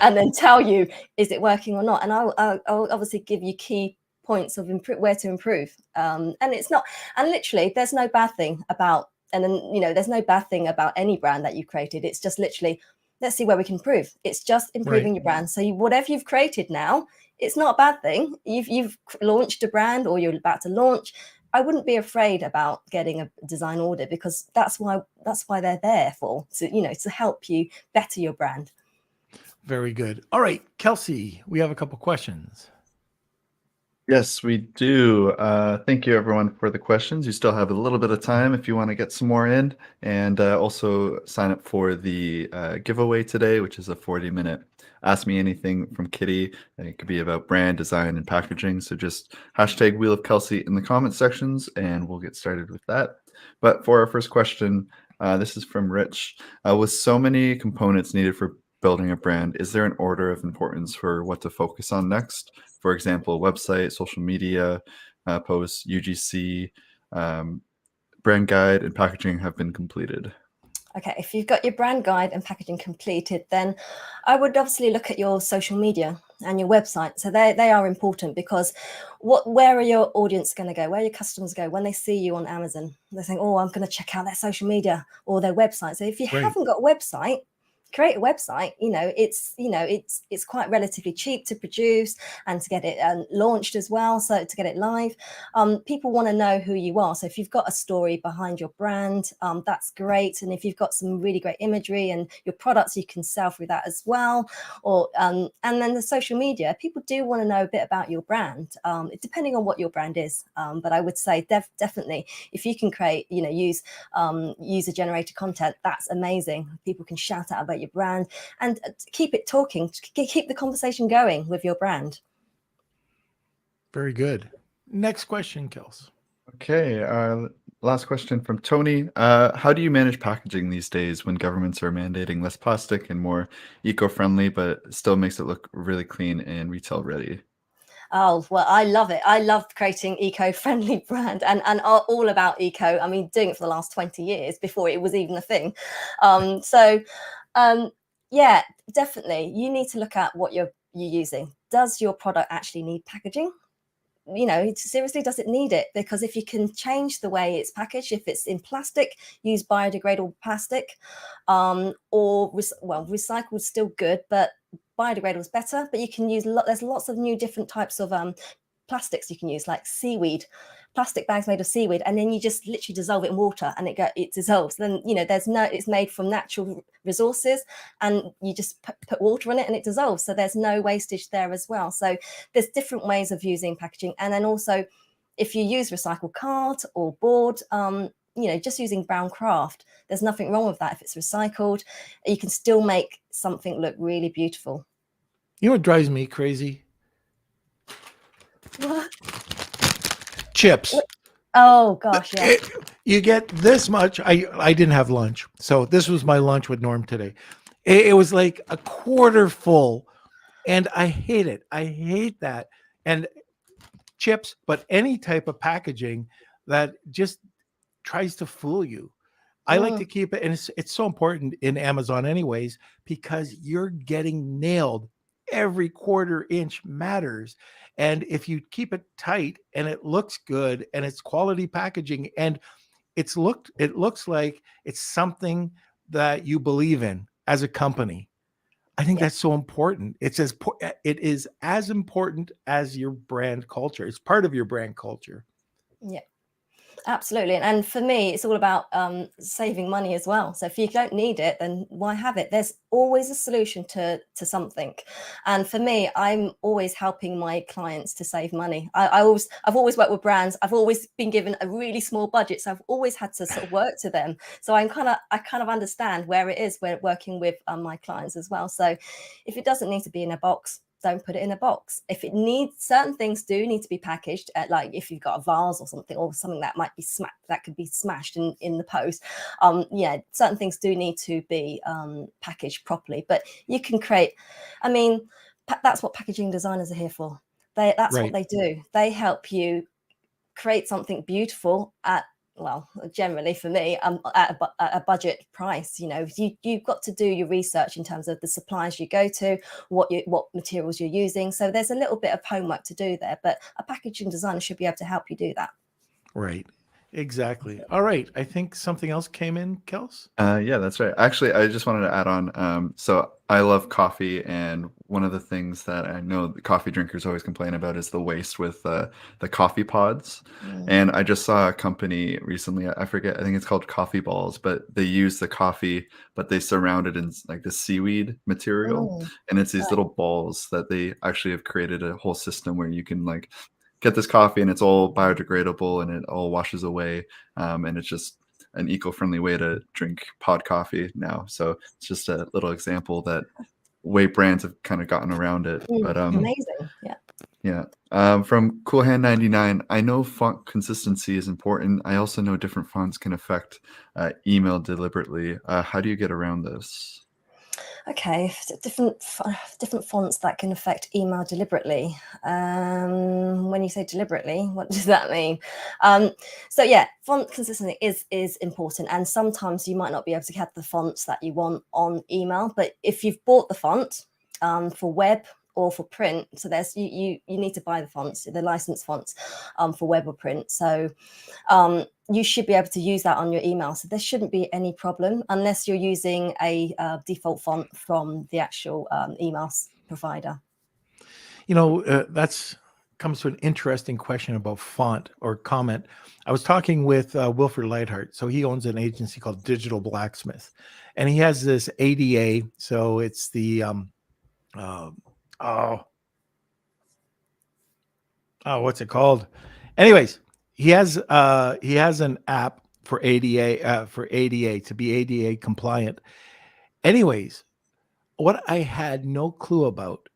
and then tell you, is it working or not? And I'll obviously give you key points of where to improve. And it's not, and literally there's no bad thing about, and then, there's no bad thing about any brand that you've created. It's just literally, let's see where we can improve. It's just improving your brand. So whatever you've created now, it's not a bad thing. You've launched a brand, or you're about to launch. I wouldn't be afraid about getting a design audit, because that's why they're there for, to help you better your brand. Very good. All right, Kelsey, we have a couple questions. Yes, we do. Thank you, everyone, for the questions. You still have a little bit of time if you want to get some more in, and also sign up for the giveaway today, which is a 40-minute Ask Me Anything from Kitty. It could be about brand design and packaging. So just hashtag Wheel of Kelsey in the comment sections, and we'll get started with that. But for our first question, this is from Rich. With so many components needed for building a brand, is there an order of importance for what to focus on next? For example, website, social media, posts, UGC, brand guide, and packaging have been completed. Okay, if you've got your brand guide and packaging completed, then I would obviously look at your social media and your website. So they are important, because where are your audience going to go? Where are your customers go when they see you on Amazon? They think, oh, I'm going to check out their social media or their website. So if you haven't got a website, create a website. It's quite relatively cheap to produce and to get it launched as well. So to get it live, people want to know who you are. So if you've got a story behind your brand, that's great. And if you've got some really great imagery and your products, you can sell through that as well. Or and then the social media, people do want to know a bit about your brand, depending on what your brand is. But I would say definitely, if you can create, use user generated content, that's amazing. People can shout out about your brand and keep it talking, keep the conversation going with your brand. Very good. Next question, Kels. Okay, last question from Tony. How do you manage packaging these days when governments are mandating less plastic and more eco-friendly, but still makes it look really clean and retail ready? Oh, well, I love it. I love creating eco-friendly brand and all about eco. I mean, doing it for the last 20 years before it was even a thing. Yeah, definitely. You need to look at what you're using. Does your product actually need packaging? Seriously, does it need it? Because if you can change the way it's packaged, if it's in plastic, use biodegradable plastic, recycled is still good, but biodegradable is better. But you can use there's lots of new different types of plastics you can use, like seaweed, plastic bags made of seaweed, and then you just literally dissolve it in water and it dissolves. Then it's made from natural resources, and you just put water in it and it dissolves, so there's no wastage there as well. So there's different ways of using packaging. And then also, if you use recycled card or board, just using brown craft, there's nothing wrong with that. If it's recycled, you can still make something look really beautiful. You know what drives me crazy? What? Chips. Oh gosh, yeah. You get this much. I didn't have lunch, so this was my lunch with Norm today. It was like a quarter full, and I hate it. I hate that. And chips, but any type of packaging that just tries to fool you. I like to keep it, and it's so important in Amazon anyways, because you're getting nailed. Every quarter inch matters. And if you keep it tight and it looks good and it's quality packaging and it looks like it's something that you believe in as a company, I think that's so important. It is as important as your brand culture. It's part of your brand culture. Yeah. Absolutely. And for me, it's all about saving money as well. So if you don't need it, then why have it? There's always a solution to something. And for me, I'm always helping my clients to save money. I've always worked with brands. I've always been given a really small budget. So I've always had to sort of work to them. So I kind of understand where it is we're working with my clients as well. So if it doesn't need to be in a box, don't put it in a box. If it needs, certain things do need to be packaged, like if you've got a vase or something that might be that could be smashed in the post. Yeah, certain things do need to be packaged properly, but you can create, I mean, that's what packaging designers are here for. That's what they do. They help you create something beautiful at, well, generally for me, at a budget price. You know, you've got to do your research in terms of the suppliers you go to, what materials you're using. So there's a little bit of homework to do there, but a packaging designer should be able to help you do that. Right. Exactly. All right. I think something else came in, Kels. Yeah, that's right. Actually, I just wanted to add on. So I love coffee, and one of the things that I know the coffee drinkers always complain about is the waste with the coffee pods. And I just saw a company recently. I forget. I think it's called Coffee Balls, but they use the coffee, but they surround it in like the seaweed material, and it's these little balls that they actually have created a whole system where you can like get this coffee and it's all biodegradable and it all washes away, and it's just an eco-friendly way to drink pod coffee now. So it's just a little example that way brands have kind of gotten around it. But amazing. from Cool Hand 99, I know font consistency is important. I also know different fonts can affect email deliberately. How do you get around this? Okay, different fonts that can affect email deliberately. When you say deliberately, what does that mean? So yeah, font consistency is important, and sometimes you might not be able to have the fonts that you want on email. But if you've bought the font for web or for print, so there's you need to buy the fonts, the licensed fonts for web or print. So you should be able to use that on your email. So there shouldn't be any problem unless you're using a default font from the actual email provider. You know, that's comes to an interesting question about font or comment. I was talking with Wilfred Lightheart. So he owns an agency called Digital Blacksmith, and he has this ADA. So it's the what's it called? Anyways, he has an app for ADA to be ADA compliant. Anyways, what I had no clue about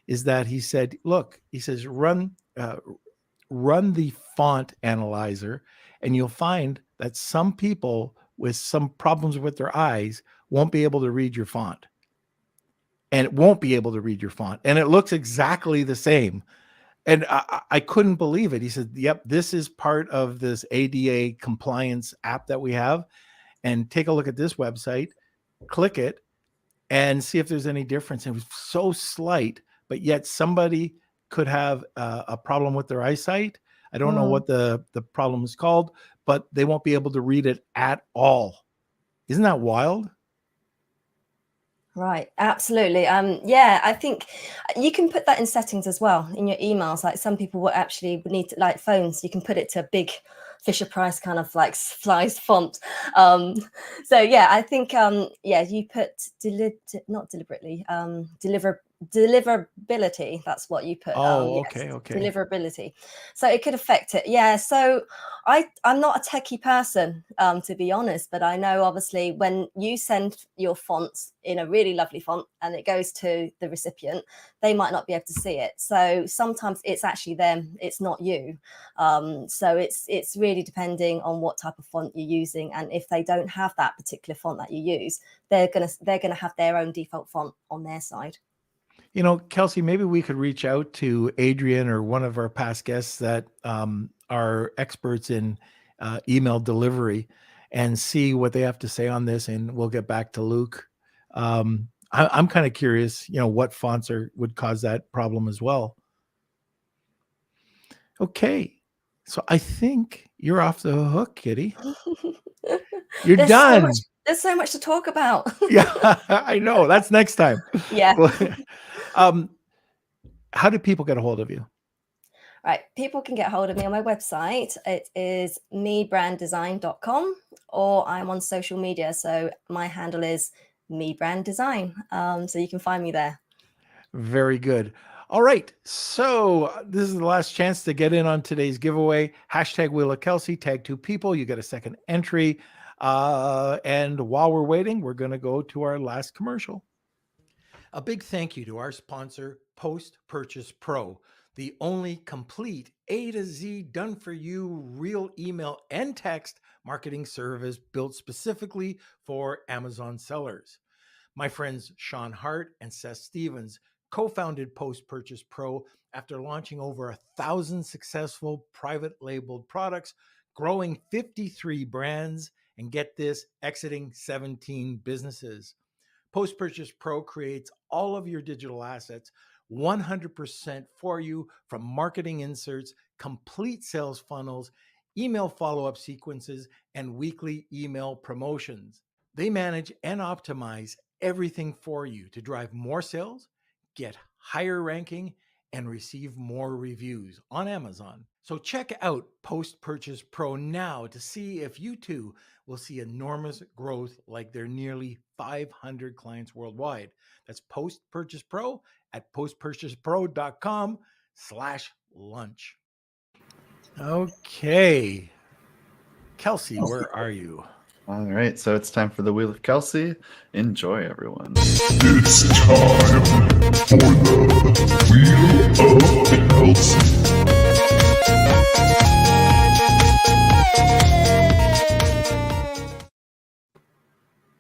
is that he said, look, he says, run the font analyzer, and you'll find that some people with some problems with their eyes won't be able to read your font. And it won't be able to read your font. And it looks exactly the same. And I couldn't believe it. He said, yep, this is part of this ADA compliance app that we have. And take a look at this website, click it, and see if there's any difference. It was so slight, but yet somebody could have a problem with their eyesight. I don't know what the problem is called, but they won't be able to read it at all. Isn't that wild? Right, absolutely. Yeah, I think you can put that in settings as well in your emails. Like some people would need to, like phones, you can put it to a big Fisher Price kind of like sized font. So yeah, I think you put not deliberately, deliverability. That's what you put. Okay. Deliverability. So it could affect it. Yeah. So I'm not a techie person, to be honest, but I know obviously when you send your fonts in a really lovely font and it goes to the recipient, they might not be able to see it. So sometimes it's actually them, it's not you. So it's really depending on what type of font you're using, and if they don't have that particular font that you use, they're gonna have their own default font on their side. You know, Kelsey, maybe we could reach out to Adrian or one of our past guests that are experts in email delivery and see what they have to say on this, and we'll get back to Luke. I'm kind of curious, you know, what fonts would cause that problem as well. Okay, so I think you're off the hook, Kitty. You're done. There's so much to talk about. Yeah, I know. That's next time. Yeah. How do people get a hold of you? Right, people can get hold of me on my website. It is mebranddesign.com, or I'm on social media. So my handle is mebranddesign. So you can find me there. Very good. All right. So this is the last chance to get in on today's giveaway. Hashtag Wheel of Kelsey, tag 2 people. You get a second entry. And while we're waiting, we're going to go to our last commercial. A big thank you to our sponsor, Post Purchase Pro, the only complete A to Z done for you real email and text marketing service built specifically for Amazon sellers. My friends Sean Hart and Seth Stevens co-founded Post Purchase Pro after launching over 1,000 successful private labeled products, growing 53 brands, and get this, exiting 17 businesses. Post Purchase Pro creates all of your digital assets 100% for you, from marketing inserts, complete sales funnels, email follow-up sequences, and weekly email promotions. They manage and optimize everything for you to drive more sales, get higher ranking, and receive more reviews on Amazon. So check out Post Purchase Pro now to see if you too will see enormous growth like their nearly 500 clients worldwide. That's Post Purchase Pro at postpurchasepro.com/lunch. Okay. Kelsey, where are you? All right, so it's time for the Wheel of Kelsey. Enjoy, everyone. It's time for the Wheel of Kelsey.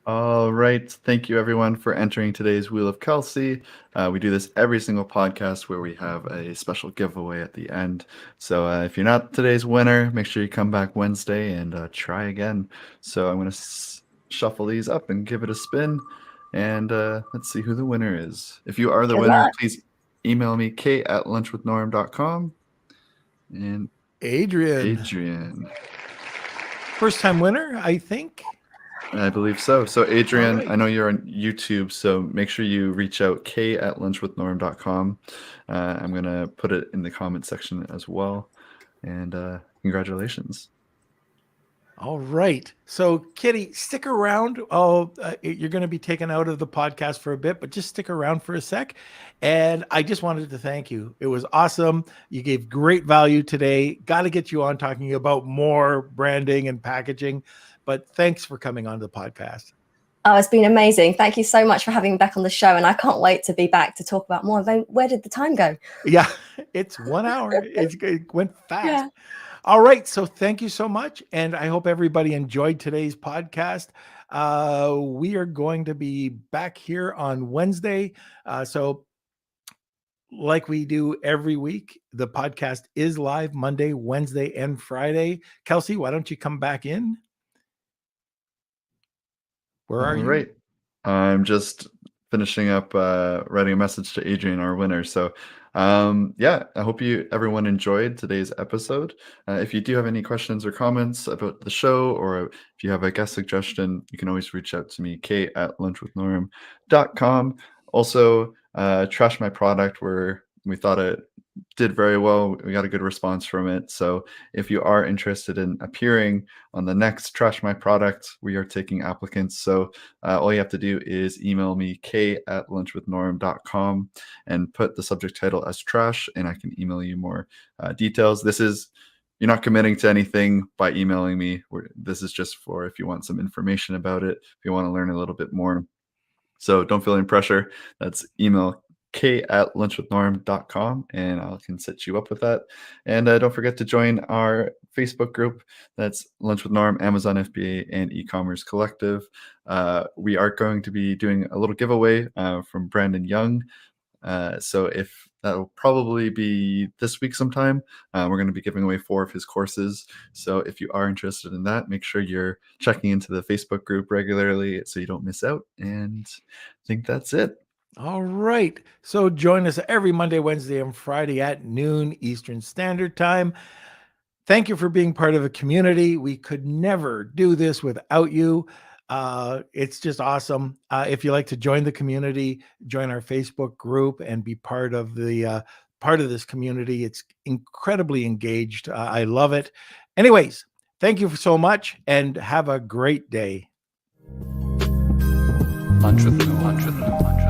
All right, thank you everyone for entering today's Wheel of Kelsey. We do this every single podcast where we have a special giveaway at the end. So if you're not today's winner, make sure you come back Wednesday and try again. So I'm going to shuffle these up and give it a spin. And let's see who the winner is. If you are the winner, please email me, kate@lunchwithnorm.com. And Adrian. First time winner, I think. I believe so. So Adrian, right. I know you're on YouTube, so make sure you reach out, k@lunchwithnorm.com. I'm going to put it in the comment section as well. And congratulations. All right. So Kitty, stick around. You're going to be taken out of the podcast for a bit, but just stick around for a sec. And I just wanted to thank you. It was awesome. You gave great value today. Got to get you on talking about more branding and packaging. But thanks for coming on the podcast. Oh, it's been amazing. Thank you so much for having me back on the show. And I can't wait to be back to talk about more. Where did the time go? Yeah, it's 1 hour. It went fast. Yeah. All right. So thank you so much. And I hope everybody enjoyed today's podcast. We are going to be back here on Wednesday. So like we do every week, the podcast is live Monday, Wednesday, and Friday. Kelsey, why don't you come back in? Where are you? All right. I'm just finishing up writing a message to Adrian, our winner. So I hope everyone enjoyed today's episode. If you do have any questions or comments about the show, or if you have a guest suggestion, you can always reach out to me, k@lunchwithnorm.com. Also, Trash My Product, where we thought it did very well. We got a good response from it. So if you are interested in appearing on the next Trash My Product, we are taking applicants. So all you have to do is email me, k@lunchwithnorm.com, and put the subject title as trash, and I can email you more details. You're not committing to anything by emailing me. This is just for if you want some information about it, if you want to learn a little bit more. So don't feel any pressure. That's email k@lunchwithnorm.com, and I can set you up with that. And don't forget to join our Facebook group. That's Lunch with Norm, Amazon FBA, and E-commerce Collective. We are going to be doing a little giveaway from Brandon Young. So if that will probably be this week sometime, we're going to be giving away 4 of his courses. So if you are interested in that, make sure you're checking into the Facebook group regularly so you don't miss out. And I think that's it. All right. So join us every Monday, Wednesday, and Friday at noon Eastern Standard Time. Thank you for being part of a community. We could never do this without you. It's just awesome. If you like to join the community, join our Facebook group and be part of the part of this community. It's incredibly engaged. I love it. Anyways, thank you so much and have a great day. Lunch with Noor.